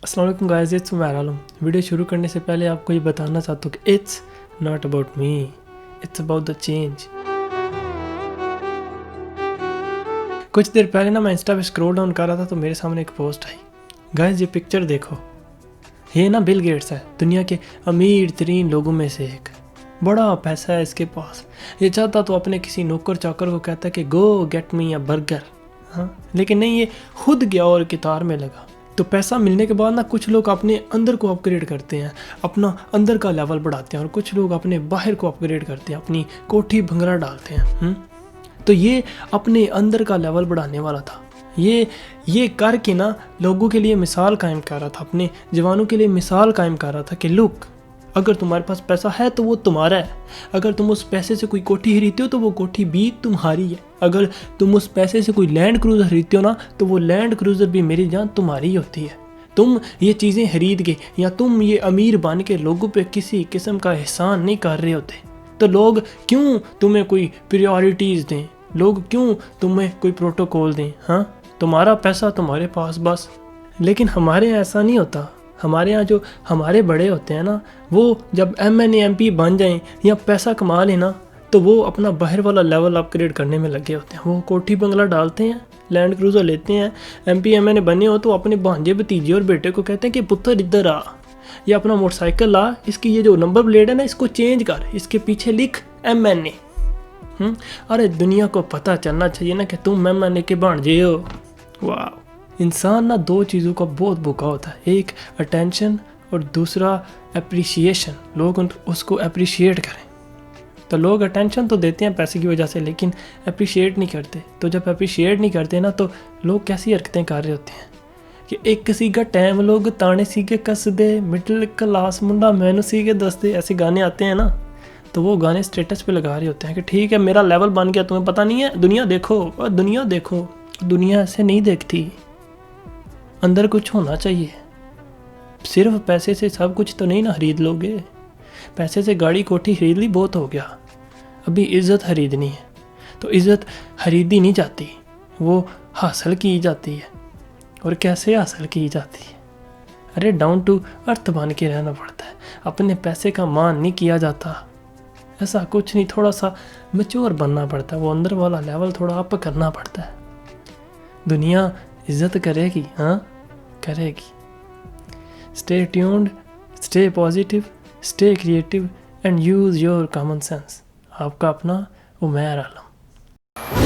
अस्सलाम वालेकुम guys, it's Umair Alam. Video शुरू करने से पहले आपको ये बताना चाहता हूँ कि it's not about me, it's about the change. कुछ देर पहले ना मैं इंस्टा पे स्क्रॉल डाउन कर रहा था तो मेरे सामने एक पोस्ट आई। गाइस ये पिक्चर देखो, ये ना बिल गेट्स है, दुनिया के अमीर तरीन लोगों में से एक। बड़ा पैसा है इसके पास। ये चाहता तो अपने किसी नौकर चाकर को कहता कि गो गेट मी अ बर्गर, हाँ, लेकिन नहीं, ये खुद गया और कितार में लगा। तो पैसा मिलने के बाद ना कुछ लोग अपने अंदर को अपग्रेड करते हैं, अपना अंदर का लेवल बढ़ाते हैं, और कुछ लोग अपने बाहर को अपग्रेड करते हैं, अपनी कोठी भंगरा डालते हैं। तो ये अपने अंदर का लेवल बढ़ाने वाला था। ये करके ना लोगों के लिए मिसाल कायम कर रहा था, अपने जवानों के लिए मिसाल कायम कर रहा था कि लुक, अगर तुम्हारे पास पैसा है तो वो तुम्हारा है। अगर तुम उस पैसे से कोई कोठी खरीदते हो तो वो कोठी भी तुम्हारी है। अगर तुम उस पैसे से कोई लैंड क्रूज़र खरीदते हो ना तो वो लैंड क्रूज़र भी मेरी जान तुम्हारी होती है। तुम ये चीज़ें खरीद के या तुम ये अमीर बन के लोगों पे किसी किस्म का एहसान नहीं कर रहे होते, तो लोग क्यों तुम्हें कोई प्रायोरिटीज़ दें, लोग क्यों तुम्हें कोई प्रोटोकॉल दें। हाँ, तुम्हारा पैसा तुम्हारे पास बस। लेकिन हमारे यहाँ ऐसा नहीं होता। हमारे यहाँ जो हमारे बड़े होते हैं ना, वो जब MNA MP बन जाएं या पैसा कमा लेना तो वो अपना बाहर वाला लेवल अपग्रेड करने में लगे होते हैं। वो कोठी बंगला डालते हैं, लैंड क्रूज़र लेते हैं। MP MNA बने हो तो अपने भांजे भतीजे और बेटे को कहते हैं कि पुत्र इधर आ, ये अपना मोटरसाइकिल ला, इसकी ये जो नंबर प्लेट है ना इसको चेंज कर, इसके पीछे लिख MNA। अरे दुनिया को पता चलना चाहिए ना कि तुम MNA के भांजे हो। वाह, इंसान ना दो चीज़ों का बहुत भूखा होता है, एक अटेंशन और दूसरा अप्रिसिएशन। लोग उसको अप्रिशिएट करें। तो लोग अटेंशन तो देते हैं पैसे की वजह से, लेकिन अप्रिशिएट नहीं करते। तो जब अप्रिशिएट नहीं करते ना तो लोग कैसी हरकतें कर रहे होते हैं कि एक सी का टाइम लोग ताने सी के कस दे, मिडिल क्लास मुंडा मैनू सी के दस दे, ऐसे गाने आते हैं ना। तो वो गाने स्टेटस पे लगा रहे होते हैं कि ठीक है मेरा लेवल बन गया, तुम्हें पता नहीं है, दुनिया देखो, और दुनिया देखो। दुनिया ऐसे नहीं देखती, अंदर कुछ होना चाहिए। सिर्फ पैसे से सब कुछ तो नहीं ना खरीद लोगे। पैसे से गाड़ी कोठी खरीद ली बहुत हो गया, अभी इज़्ज़त खरीदनी है। तो इज़्ज़त खरीदी नहीं जाती, वो हासिल की जाती है। और कैसे हासिल की जाती है? अरे डाउन टू अर्थ बन के रहना पड़ता है। अपने पैसे का मान नहीं किया जाता, ऐसा कुछ नहीं। थोड़ा सा मैच्योर बनना पड़ता है, वो अंदर वाला लेवल थोड़ा अप करना पड़ता है। दुनिया इज़्ज़त करेगी, हाँ करेगी। Stay tuned, stay positive, stay creative and use your common sense. आपका अपना उमैर आलम।